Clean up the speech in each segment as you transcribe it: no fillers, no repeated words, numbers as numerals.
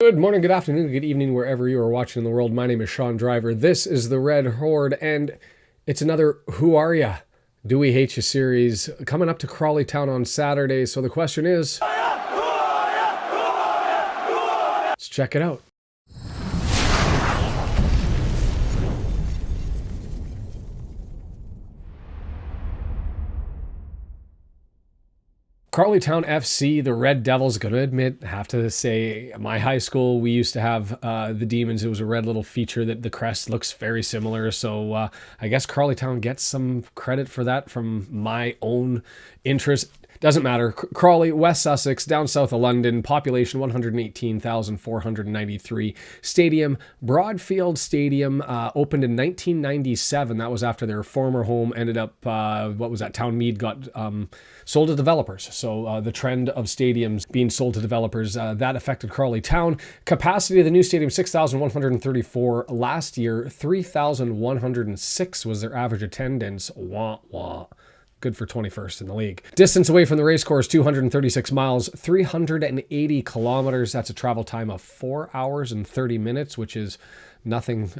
Good morning, good afternoon, good evening, wherever you are watching in the world. My name is Sean Driver. This is the Red Horde, and it's another Who Are Ya? Do We Hate You series coming up to Crawley Town on Saturday. So the question is, let's check it out. Crawley Town FC, the Red Devils, going to admit, have to say, my high school, we used to have the Demons. It was a red little feature that the crest looks very similar. So I guess Crawley Town gets some credit for that from my own interest. Doesn't matter. Crawley, West Sussex, down south of London, population 118,493. Stadium, Broadfield Stadium, opened in 1997. That was after their former home ended up, Townmead got sold to developers. So the trend of stadiums being sold to developers, that affected Crawley Town. Capacity of the new stadium, 6,134. Last year, 3,106 was their average attendance. Wah, wah. Good for 21st in the league. Distance away from the racecourse, 236 miles, 380 kilometers. That's a travel time of 4 hours and 30 minutes, which is nothing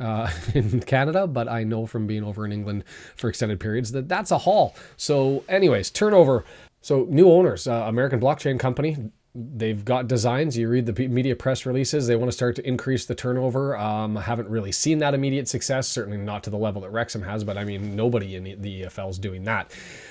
in Canada, but I know from being over in England for extended periods that that's a haul. So anyways, turnover. So new owners, American Blockchain Company. They've got designs. You read the media press releases. They want to start to increase the turnover. I haven't really seen that immediate success. Certainly not to the level that Wrexham has, but I mean, nobody in the EFL is doing that.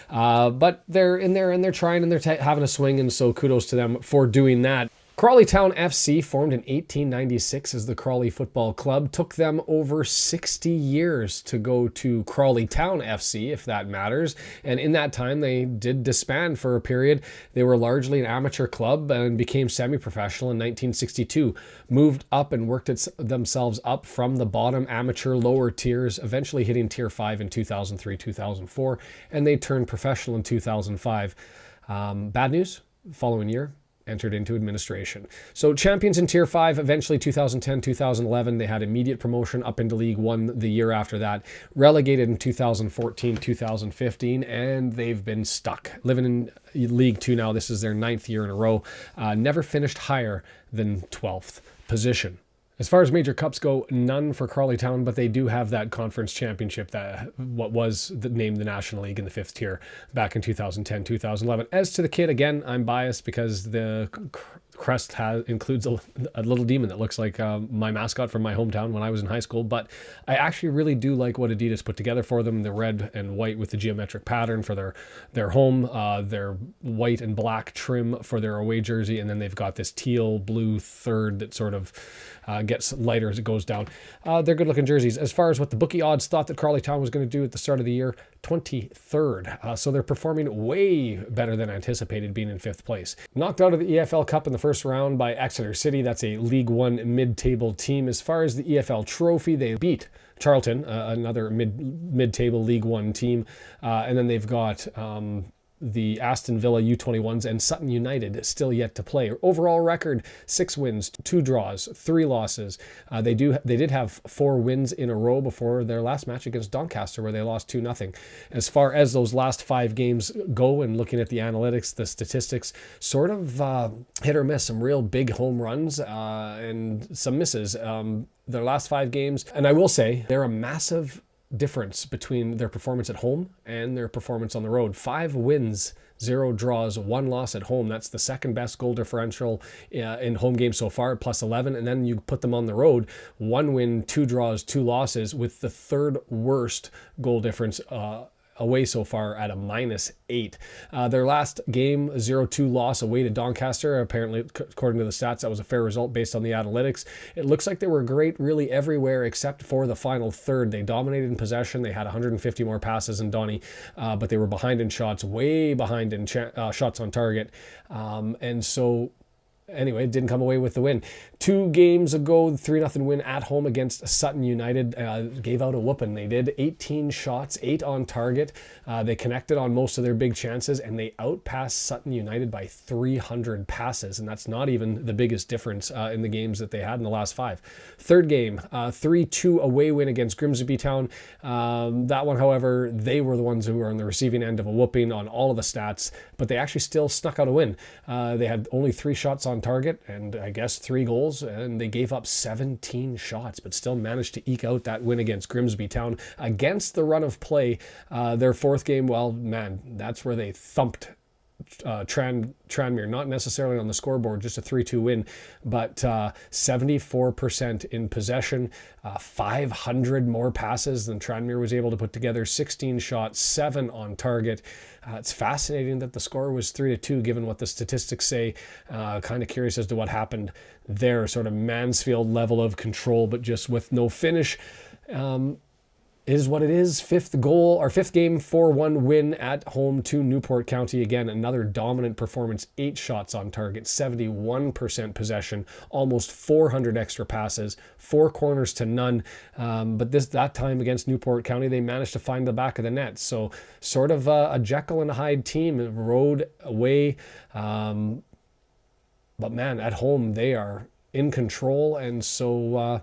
But they're in there and they're trying and they're having a swing. And so kudos to them for doing that. Crawley Town FC, formed in 1896 as the Crawley Football Club, took them over 60 years to go to Crawley Town FC, if that matters. And in that time, they did disband for a period. They were largely an amateur club and became semi-professional in 1962, moved up and worked themselves up from the bottom amateur lower tiers, eventually hitting Tier 5 in 2003, 2004, and they turned professional in 2005. Bad news, following year, entered into administration. So champions in Tier 5, eventually 2010, 2011, they had immediate promotion up into League 1 the year after that, relegated in 2014, 2015, and they've been stuck. Living in League 2 now, this is their 9th year in a row, never finished higher than 12th position. As far as major cups go, none for Crawley Town, but they do have that conference championship, that what was named the National League in the 5th tier back in 2010, 2011. As to the kit, again, I'm biased because the crest includes a little demon that looks like my mascot from my hometown when I was in high school, but I actually really do like what Adidas put together for them, the red and white with the geometric pattern for their home, their white and black trim for their away jersey, and then they've got this teal blue third that sort of gets lighter as it goes down. They're good looking jerseys. As far as what the bookie odds thought that Crawley Town was going to do at the start of the year, 23rd. So they're performing way better than anticipated, being in 5th place. Knocked out of the EFL Cup in the first round by Exeter City. That's a League 1 mid-table team. As far as the EFL trophy, they beat Charlton, another mid-table League 1 team. And then they've got the Aston Villa U21s and Sutton United still yet to play. Overall record, 6 wins, 2 draws, 3 losses. They did have 4 wins in a row before their last match against Doncaster, where they lost 2-0. As far as those last 5 games go, and looking at the analytics, the statistics, sort of hit or miss. Some real big home runs and some misses. Their last 5 games, and I will say they're a massive difference between their performance at home and their performance on the road. 5 wins, 0 draws, 1 loss at home. That's the second best goal differential in home games so far, plus 11. And then you put them on the road, 1 win, 2 draws, 2 losses, with the third worst goal difference away so far at a -8. Their last game, 0-2 loss away to Doncaster. Apparently, according to the stats, that was a fair result based on the analytics. It looks like they were great really everywhere except for the final third. They dominated in possession. They had 150 more passes than Donny, but they were behind in shots, way behind in shots on target. And so anyway, didn't come away with the win. 2 games ago, 3-0 win at home against Sutton United. Gave out a whooping. They did 18 shots, 8 on target. They connected on most of their big chances, and they outpassed Sutton United by 300 passes, and that's not even the biggest difference in the games that they had in the last 5. Third game, 3-2 away win against Grimsby Town. That one, however, they were the ones who were on the receiving end of a whooping on all of the stats, but they actually still snuck out a win. They had only 3 shots on on target and I guess 3 goals, and they gave up 17 shots, but still managed to eke out that win against Grimsby Town against the run of play. Their fourth game, well, man, that's where they thumped Tranmere, not necessarily on the scoreboard, just a 3-2 win, but 74% in possession, 500 more passes than Tranmere was able to put together, 16 shots, 7 on target. It's fascinating that the score was 3-2, given what the statistics say. Kind of curious as to what happened there, sort of Mansfield level of control, but just with no finish. Is what it is. Fifth game, 4-1 win at home to Newport County. Again, another dominant performance, 8 shots on target, 71% possession, almost 400 extra passes, 4 corners to none. But that time against Newport County, they managed to find the back of the net. So sort of a Jekyll and Hyde team, road away. But man, at home, they are in control. And so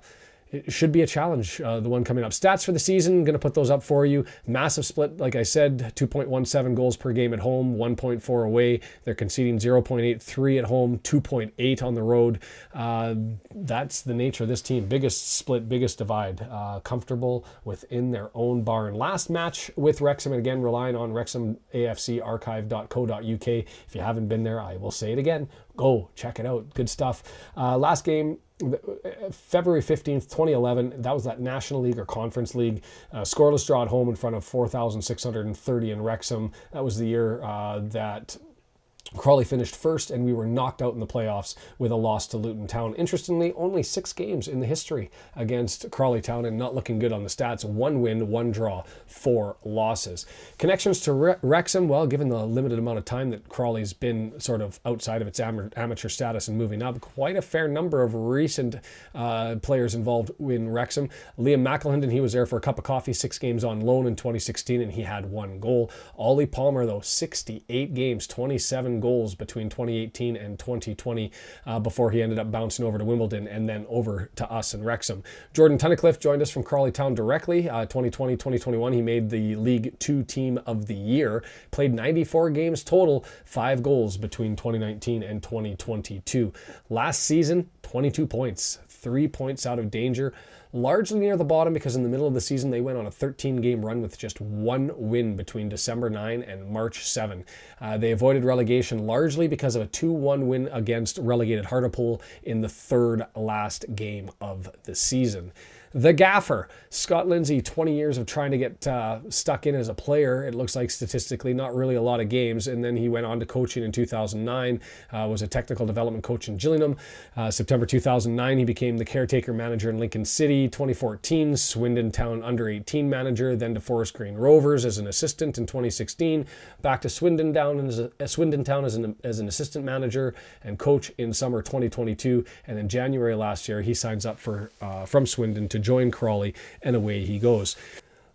it should be a challenge, the one coming up. Stats for the season, going to put those up for you. Massive split, like I said, 2.17 goals per game at home, 1.4 away. They're conceding 0.83 at home, 2.8 on the road. That's the nature of this team. Biggest split, biggest divide. Comfortable within their own barn. Last match with Wrexham, and again, relying on WrexhamAFCarchive.co.uk. If you haven't been there, I will say it again. Go check it out. Good stuff. Last game, February 15th, 2011, that was that National League or Conference League. Scoreless draw at home in front of 4,630 in Wrexham. That was the year that Crawley finished first, and we were knocked out in the playoffs with a loss to Luton Town. Interestingly, only 6 games in the history against Crawley Town, and not looking good on the stats. 1 win, 1 draw, 4 losses. Connections to Wrexham, well, given the limited amount of time that Crawley's been sort of outside of its amateur status and moving up, quite a fair number of recent players involved in Wrexham. Liam McElhinden, he was there for a cup of coffee, 6 games on loan in 2016, and he had 1 goal. Ollie Palmer, though, 68 games, 27 goals between 2018 and 2020 before he ended up bouncing over to Wimbledon and then over to us in Wrexham. Jordan Tunnicliffe joined us from Crawley Town directly. 2020-2021, he made the League 2 Team of the Year. Played 94 games total, 5 goals between 2019 and 2022. Last season, 22 points, 3 points out of danger. Largely near the bottom because in the middle of the season they went on a 13-game run with just 1 win between December 9 and March 7. They avoided relegation largely because of a 2-1 win against relegated Hartlepool in the 3rd last game of the season. The Gaffer, Scott Lindsay, 20 years of trying to get stuck in as a player. It looks like statistically not really a lot of games. And then he went on to coaching in 2009, was a technical development coach in Gillingham. September 2009, he became the caretaker manager in Lincoln City. 2014, Swindon Town under-18 manager, then to Forest Green Rovers as an assistant in 2016. Back to Swindon Town as an assistant manager and coach in summer 2022. And in January last year, he signs up from Swindon to join Crawley, and away he goes.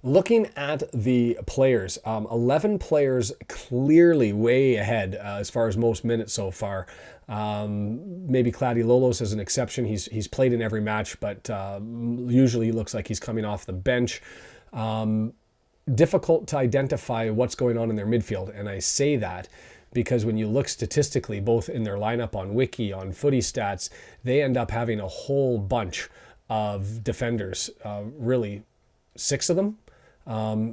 Looking at the players, 11 players clearly way ahead as far as most minutes so far. Maybe Claudio Lolos is an exception. He's played in every match, but usually looks like he's coming off the bench. Difficult to identify what's going on in their midfield, and I say that because when you look statistically, both in their lineup on Wiki, on Footy Stats, they end up having a whole bunch of defenders, really 6 of them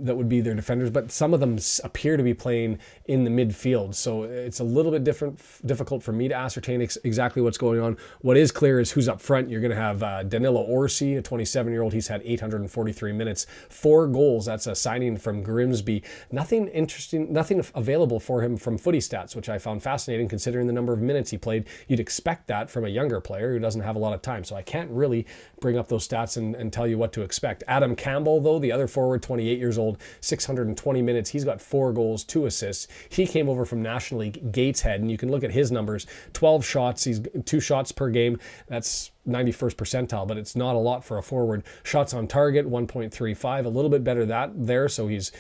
that would be their defenders, but some of them appear to be playing in the midfield. So it's a little bit difficult for me to ascertain exactly what's going on. What is clear is who's up front. You're going to have Danilo Orsi, a 27-year-old. He's had 843 minutes, 4 goals. That's a signing from Grimsby. Nothing interesting, nothing available for him from Footy Stats, which I found fascinating considering the number of minutes he played. You'd expect that from a younger player who doesn't have a lot of time. So I can't really bring up those stats and tell you what to expect. Adam Campbell, though, the other forward, 28 years old, 620 minutes. He's got 4 goals, 2 assists. He came over from National League Gateshead, and you can look at his numbers. 12 shots. He's 2 shots per game. That's 91st percentile, but it's not a lot for a forward. Shots on target, 1.35, a little bit better there. So he's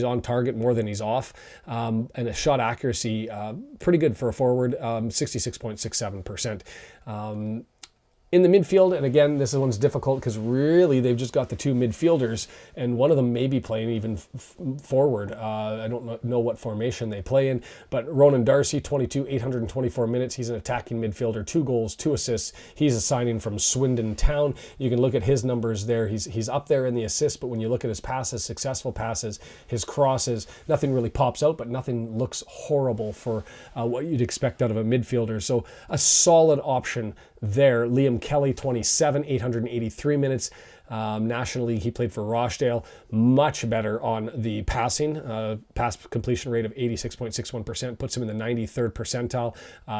on target more than he's off. And a shot accuracy, pretty good for a forward, 66.67%. In the midfield, and again, this one's difficult because really they've just got the two midfielders, and one of them may be playing even forward. I don't know what formation they play in, but Ronan Darcy, 824 minutes. He's an attacking midfielder, 2 goals, 2 assists. He's a signing from Swindon Town. You can look at his numbers there. He's up there in the assists, but when you look at his passes, successful passes, his crosses, nothing really pops out, but nothing looks horrible for what you'd expect out of a midfielder. So a solid option there. Liam Kelly, 883 minutes. National League, he played for Rochdale. Much better on the passing. Pass completion rate of 86.61% puts him in the 93rd percentile.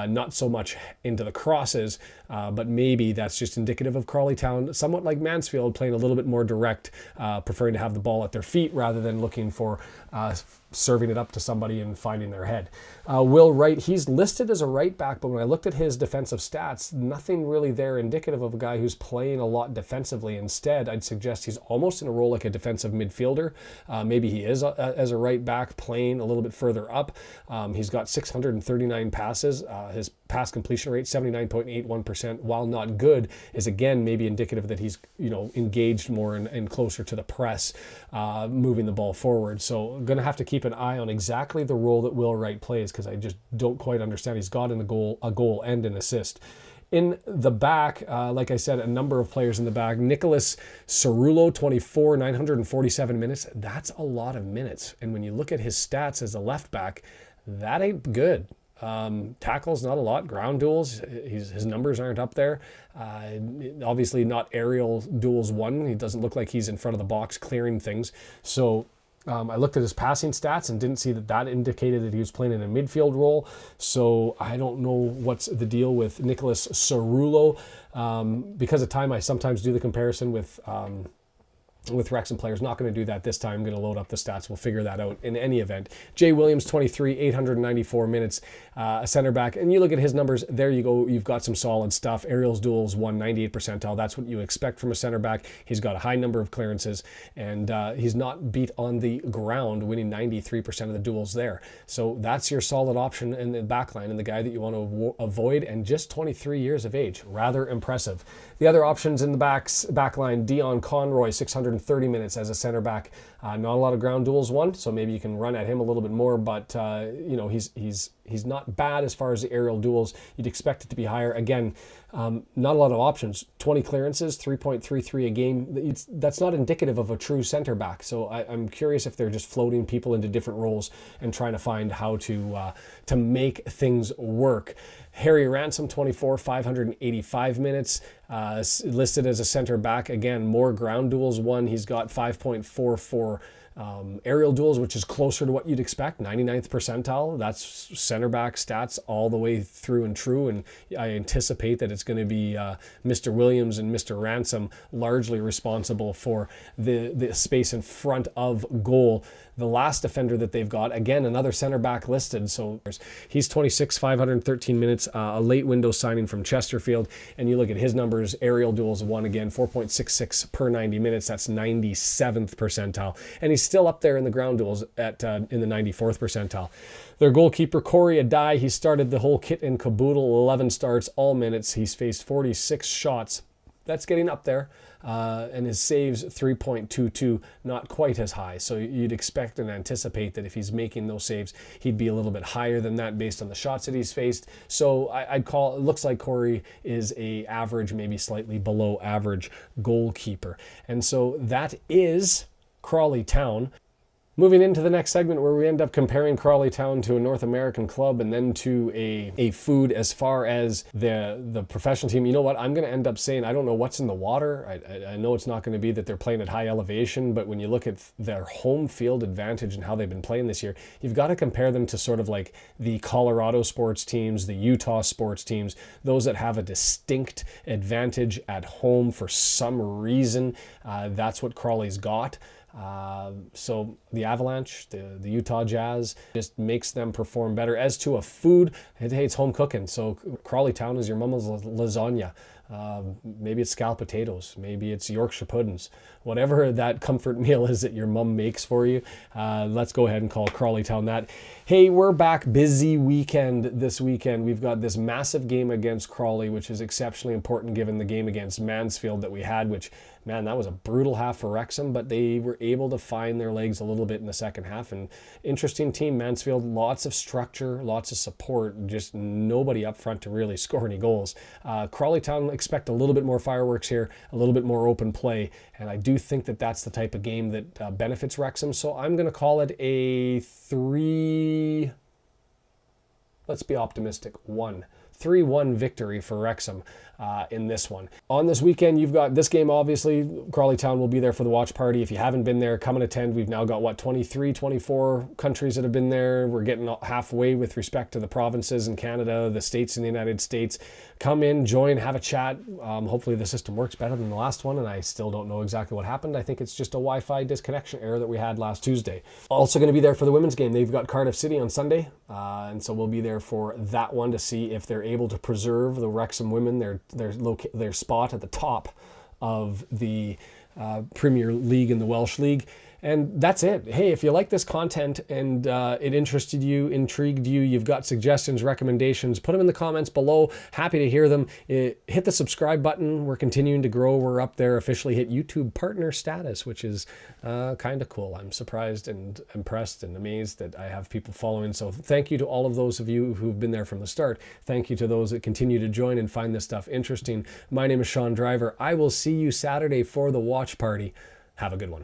Not so much into the crosses, but maybe that's just indicative of Crawley Town, somewhat like Mansfield, playing a little bit more direct, preferring to have the ball at their feet rather than looking for serving it up to somebody and finding their head. Will Wright, he's listed as a right back, but when I looked at his defensive stats, nothing really there indicative of a guy who's playing a lot defensively. Instead, I'd suggest he's almost in a role like a defensive midfielder. Maybe he is as a right back, playing a little bit further up. He's got 639 passes. His pass completion rate, 79.81%, while not good, is again maybe indicative that he's engaged more and closer to the press, moving the ball forward. So I'm going to have to keep an eye on exactly the role that Will Wright plays, because I just don't quite understand. He's got a goal and an assist. In the back, like I said, a number of players in the back. Nicholas Cerullo, 947 minutes. That's a lot of minutes. And when you look at his stats as a left back, that ain't good. Tackles, not a lot. Ground duels, his numbers aren't up there. Obviously not aerial duels won. He doesn't look like he's in front of the box clearing things. So I looked at his passing stats and didn't see that indicated that he was playing in a midfield role. So I don't know what's the deal with Nicholas Cerullo. Because of time, I sometimes do the comparison with Wrexham players. Not going to do that this time. I'm going to load up the stats. We'll figure that out in any event. Jay Williams, 894 minutes, a center back. And you look at his numbers, there you go. You've got some solid stuff. Aerials, duels, 98 percentile. That's what you expect from a center back. He's got a high number of clearances, and he's not beat on the ground, winning 93% of the duels there. So that's your solid option in the back line, and the guy that you want to avoid, and just 23 years of age. Rather impressive. The other options in the back line, Dion Conroy, 630 minutes as a center back. Not a lot of ground duels won, so maybe you can run at him a little bit more, but he's not bad as far as the aerial duels. You'd expect it to be higher. Again, not a lot of options. 20 clearances, 3.33 a game. That's not indicative of a true center back. So I'm curious if they're just floating people into different roles and trying to find how to make things work. Harry Ransom, 585 minutes, listed as a center back. Again, more ground duels won. He's got 5.44 aerial duels, which is closer to what you'd expect, 99th percentile. That's center back stats all the way through and true, and I anticipate that it's going to be Mr. Williams and Mr. Ransom largely responsible for the space in front of goal. The last defender that they've got, again, another center back listed, so he's 513 minutes, a late window signing from Chesterfield, and you look at his numbers, aerial duels won again, 4.66 per 90 minutes, that's 97th percentile, and he's still up there in the ground duels at in the 94th percentile. Their goalkeeper, Corey Adai, he started the whole kit and caboodle, 11 starts, all minutes. He's faced 46 shots. That's getting up there. And his saves, 3.22, not quite as high. So you'd expect and anticipate that if he's making those saves, he'd be a little bit higher than that based on the shots that he's faced. So I'd call it looks like Corey is a average, maybe slightly below average goalkeeper. And so that is Crawley Town. Moving into the next segment, where we end up comparing Crawley Town to a North American club and then to a food as far as the professional team. You know what? I'm going to end up saying I don't know what's in the water. I know it's not going to be that they're playing at high elevation, but when you look at their home field advantage and how they've been playing this year, you've got to compare them to sort of like the Colorado sports teams, the Utah sports teams, those that have a distinct advantage at home for some reason. That's what Crawley's got. So the Avalanche, the Utah Jazz, just makes them perform better. As to a food, hey, it's home cooking. So Crawley Town is your mama's lasagna. Maybe it's scalloped potatoes. Maybe it's Yorkshire puddings. Whatever that comfort meal is that your mom makes for you, let's go ahead and call Crawley Town that. Hey, we're back. Busy weekend this weekend. We've got this massive game against Crawley, which is exceptionally important given the game against Mansfield that we had, which, man, that was a brutal half for Wrexham, but they were able to find their legs a little bit in the second half. And interesting team, Mansfield, lots of structure, lots of support, just nobody up front to really score any goals. Crawley Town expect a little bit more fireworks here, a little bit more open play, and I do think that that's the type of game that benefits Wrexham. So I'm going to call it a 3, let's be optimistic, 3-1 victory for Wrexham in this one. On this weekend, you've got this game, obviously. Crawley Town will be there for the watch party. If you haven't been there, come and attend. We've now got, 23, 24 countries that have been there. We're getting halfway with respect to the provinces in Canada, the states in the United States. Come in, join, have a chat. Hopefully the system works better than the last one, and I still don't know exactly what happened. I think it's just a Wi-Fi disconnection error that we had last Tuesday. Also going to be there for the women's game. They've got Cardiff City on Sunday, and so we'll be there for that one to see if they're able to preserve the Wrexham women, their spot at the top of the Premier League in the Welsh League. And that's it. Hey, if you like this content and it interested you, intrigued you, you've got suggestions, recommendations, put them in the comments below. Happy to hear them. Hit the subscribe button. We're continuing to grow. We're up there, officially hit YouTube partner status, which is kind of cool. I'm surprised and impressed and amazed that I have people following. So thank you to all of those of you who've been there from the start. Thank you to those that continue to join and find this stuff interesting. My name is Sean Driver. I will see you Saturday for the watch party. Have a good one.